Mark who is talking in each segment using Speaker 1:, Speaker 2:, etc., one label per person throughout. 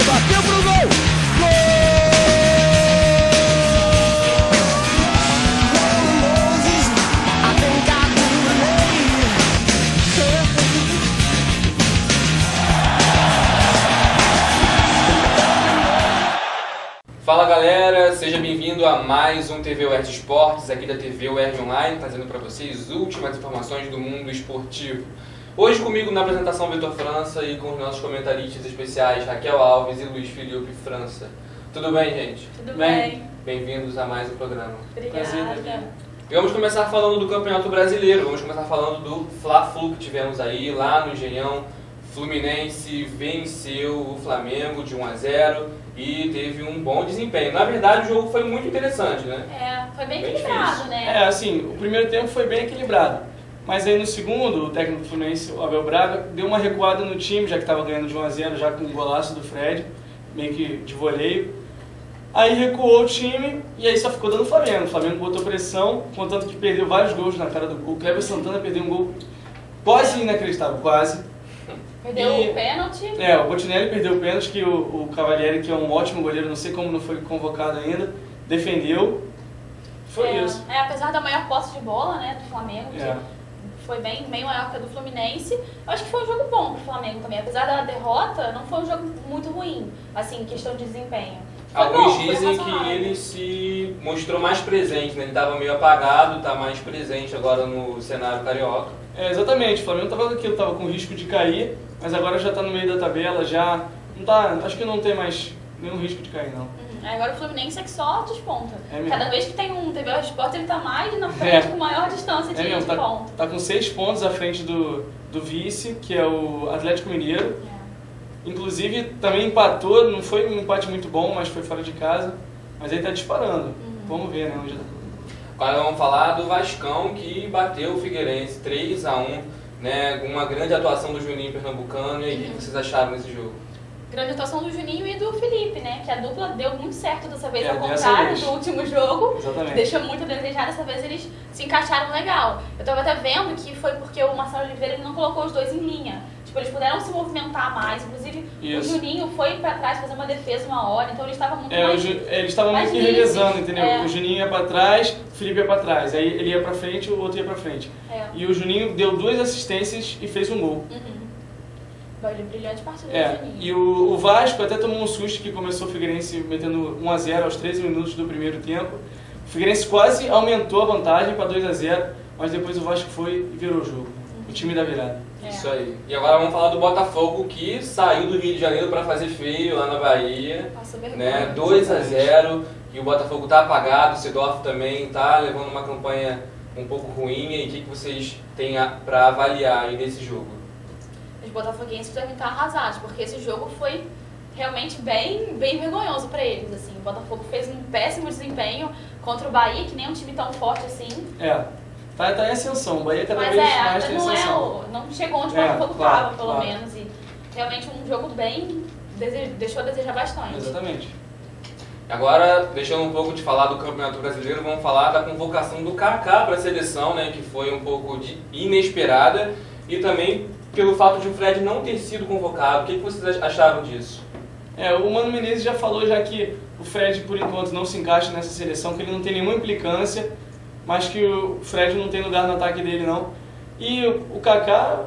Speaker 1: bateu pro gol.
Speaker 2: Fala galera, seja bem-vindo a mais um TV UERJ Esportes, aqui da TV UERJ Online, trazendo para vocês últimas informações do mundo esportivo. Hoje comigo na apresentação Vitor França e com os nossos comentaristas especiais Raquel Alves e Luiz Felipe França. Tudo bem, gente?
Speaker 3: Tudo bem.
Speaker 2: Bem-vindos a mais um programa.
Speaker 3: Obrigada.
Speaker 2: E vamos começar falando do Campeonato Brasileiro, vamos começar falando do Fla-Flu que tivemos aí, lá no Engenhão. Fluminense venceu o Flamengo de 1-0 e teve um bom desempenho. Na verdade, o jogo foi muito interessante, né?
Speaker 3: Foi bem equilibrado,
Speaker 2: difícil,
Speaker 3: né?
Speaker 4: Assim, o primeiro tempo foi bem equilibrado. Mas aí no segundo, o técnico do Fluminense, o Abel Braga, deu uma recuada no time, já que estava ganhando de 1-0, já com um golaço do Fred, meio que de voleio. Aí recuou o time e aí só ficou dando o Flamengo. O Flamengo botou pressão, contanto que perdeu vários gols na cara do gol. O Kleber Santana perdeu um gol quase inacreditável, quase.
Speaker 3: Perdeu o pênalti.
Speaker 4: O Botinelli perdeu o pênalti, que o Cavalieri, que é um ótimo goleiro, não sei como não foi convocado ainda, defendeu. Foi isso.
Speaker 3: Apesar da maior posse de bola, né, do Flamengo, que foi bem maior que a do Fluminense, eu acho que foi um jogo bom pro Flamengo também. Apesar da derrota, não foi um jogo muito ruim, assim, em questão de desempenho.
Speaker 2: Alguns dizem que ele se mostrou mais presente, né? Ele estava meio apagado, está mais presente agora no cenário carioca.
Speaker 4: Exatamente, o Flamengo estava com risco de cair, mas agora já está no meio da tabela, já não tá, acho que não tem mais nenhum risco de cair, não.
Speaker 3: Agora o Fluminense é que só desponta.
Speaker 4: Mesmo.
Speaker 3: Cada vez que tem um TV UERJ Esportes, ele está mais na frente, com maior distância de ponto.
Speaker 4: Tá com 6 pontos à frente do vice, que é o Atlético Mineiro. Inclusive também empatou, não foi um empate muito bom, mas foi fora de casa. Mas ele está disparando. Vamos ver, né? Onde...
Speaker 2: Agora vamos falar do Vascão, que bateu o Figueirense 3-1, né? Uma grande atuação do Juninho Pernambucano. E aí, o que vocês acharam desse jogo?
Speaker 3: Grande atuação do Juninho e do Felipe, né? Que a dupla deu muito certo dessa vez, ao contrário do último jogo.
Speaker 4: Exatamente.
Speaker 3: Que deixou muito a desejar, dessa vez eles se encaixaram legal. Eu tava até vendo que foi porque o Marcelo Oliveira ele não colocou os dois em linha. Tipo, eles puderam se movimentar mais, inclusive o Juninho foi pra trás fazer uma defesa uma hora, então eles estavam muito mais
Speaker 4: eles estavam meio que revezando, entendeu? O Juninho ia pra trás, o Felipe ia pra trás, aí ele ia pra frente, o outro ia pra frente. E o Juninho deu 2 assistências e fez um gol.
Speaker 3: Brilhante partida do Juninho.
Speaker 4: E o Vasco até tomou um susto, que começou o Figueirense metendo 1-0 aos 13 minutos do primeiro tempo. O Figueirense quase aumentou a vantagem para 2-0, mas depois o Vasco foi e virou o jogo. O time da virada.
Speaker 2: Isso aí. E agora vamos falar do Botafogo, que saiu do Rio de Janeiro para fazer feio lá na Bahia.
Speaker 3: Passou vergonha.
Speaker 2: Né? 2-0, e o Botafogo tá apagado, o Seedorf também tá levando uma campanha um pouco ruim. E o que vocês têm para avaliar aí nesse jogo?
Speaker 3: Os botafoguenses devem estar arrasados, porque esse jogo foi realmente bem vergonhoso para eles. Assim. O Botafogo fez um péssimo desempenho contra o Bahia, que nem é um time tão forte assim.
Speaker 4: Tá em ascensão, o Bahia cada vez mais tem ascensão.
Speaker 3: Não chegou onde o Botafogo estava, pelo menos. E realmente um jogo bem... deixou a desejar bastante.
Speaker 4: Exatamente.
Speaker 2: Agora, deixando um pouco de falar do Campeonato Brasileiro, vamos falar da convocação do Kaká para a seleção, né, que foi um pouco inesperada, e também pelo fato de o Fred não ter sido convocado. O que vocês acharam disso?
Speaker 4: O Mano Menezes já falou que o Fred, por enquanto, não se encaixa nessa seleção, que ele não tem nenhuma implicância, mas que o Fred não tem lugar no ataque dele, não. E o Kaká,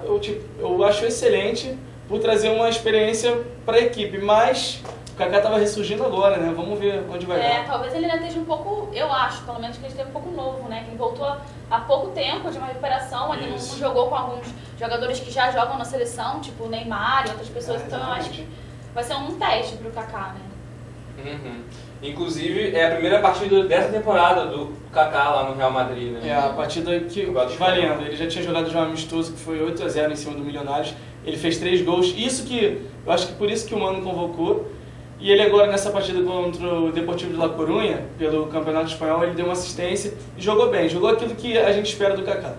Speaker 4: eu acho excelente por trazer uma experiência para a equipe, mas o Kaká estava ressurgindo agora, né? Vamos ver onde vai dar.
Speaker 3: Talvez ele ainda esteja um pouco, eu acho, pelo menos que ele esteja um pouco novo, né? Que ele voltou há pouco tempo de uma recuperação, ele não jogou com alguns jogadores que já jogam na seleção, tipo o Neymar e outras pessoas, então eu acho que vai ser um teste para o Kaká, né?
Speaker 2: Inclusive, é a primeira partida dessa temporada do Kaká lá no Real Madrid, né?
Speaker 4: A partida que valendo. Ele já tinha jogado de um amistoso que foi 8-0 em cima do Milionários. Ele fez 3 gols. Eu acho que por isso que o Mano convocou. E ele agora nessa partida contra o Deportivo de La Coruña, pelo Campeonato Espanhol, ele deu uma assistência e jogou bem. Jogou aquilo que a gente espera do Kaká.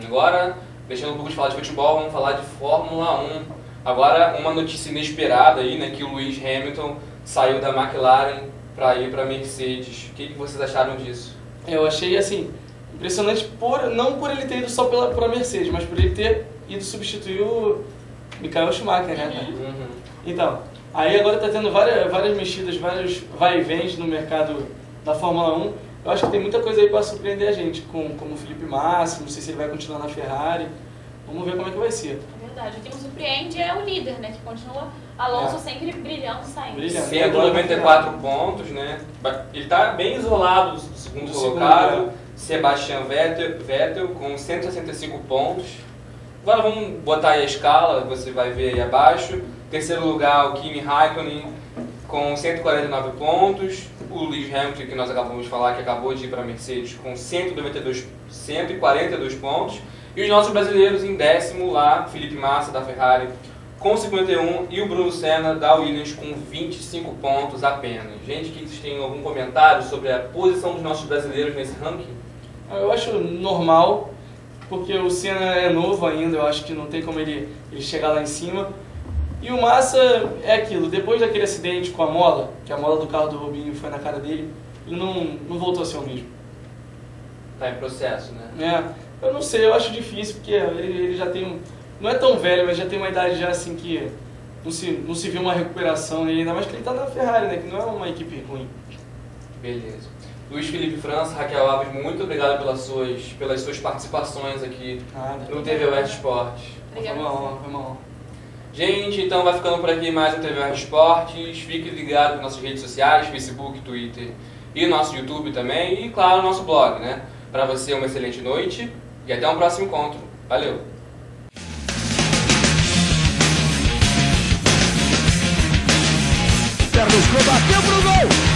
Speaker 2: Agora, deixando um pouco de falar de futebol, vamos falar de Fórmula 1. Agora, uma notícia inesperada aí, né, que o Lewis Hamilton saiu da McLaren para ir para a Mercedes. O que vocês acharam disso?
Speaker 4: Eu achei, assim, impressionante, não por ele ter ido só para a Mercedes, mas por ele ter ido substituir Michael Schumacher, né?
Speaker 2: Uhum.
Speaker 4: Então, aí agora tá tendo várias mexidas, vários vai e vens no mercado da Fórmula 1. Eu acho que tem muita coisa aí para surpreender a gente, como o Felipe Massa, não sei se ele vai continuar na Ferrari. Vamos ver como é que vai ser.
Speaker 3: É verdade. O que me surpreende é o líder, né? Que continua Alonso sempre brilhando, saindo.
Speaker 4: Brilhando.
Speaker 2: 194 pontos, né? Ele está bem isolado do segundo colocado. Sebastian Vettel com 165 pontos. Agora vamos botar aí a escala, você vai ver aí abaixo. Terceiro lugar, o Kimi Raikkonen com 149 pontos. O Lewis Hamilton, que nós acabamos de falar, que acabou de ir para a Mercedes, com 142 pontos. E os nossos brasileiros em décimo lá, Felipe Massa da Ferrari com 51 e o Bruno Senna da Williams com 25 pontos apenas. Gente, que vocês têm algum comentário sobre a posição dos nossos brasileiros nesse ranking?
Speaker 4: Eu acho normal, porque o Senna é novo ainda, eu acho que não tem como ele chegar lá em cima. E o Massa é aquilo, depois daquele acidente com a mola, que a mola do carro do Rubinho foi na cara dele, ele não voltou a ser o mesmo.
Speaker 2: Tá em processo, né?
Speaker 4: Eu não sei, eu acho difícil, porque ele já tem não é tão velho, mas já tem uma idade já assim que não se vê uma recuperação nele, ainda mais que ele tá na Ferrari, né, que não é uma equipe ruim.
Speaker 2: Beleza. Luiz Felipe França, Raquel Alves, muito obrigado pelas suas participações aqui no TV West Esportes.
Speaker 3: Obrigada.
Speaker 4: Foi uma honra.
Speaker 2: Gente, então vai ficando por aqui mais um TV West Esportes. Fique ligado nas nossas redes sociais, Facebook, Twitter e nosso YouTube também. E claro, o nosso blog, né? Para você, uma excelente noite e até um próximo encontro. Valeu!
Speaker 1: Carlos bateu pro gol!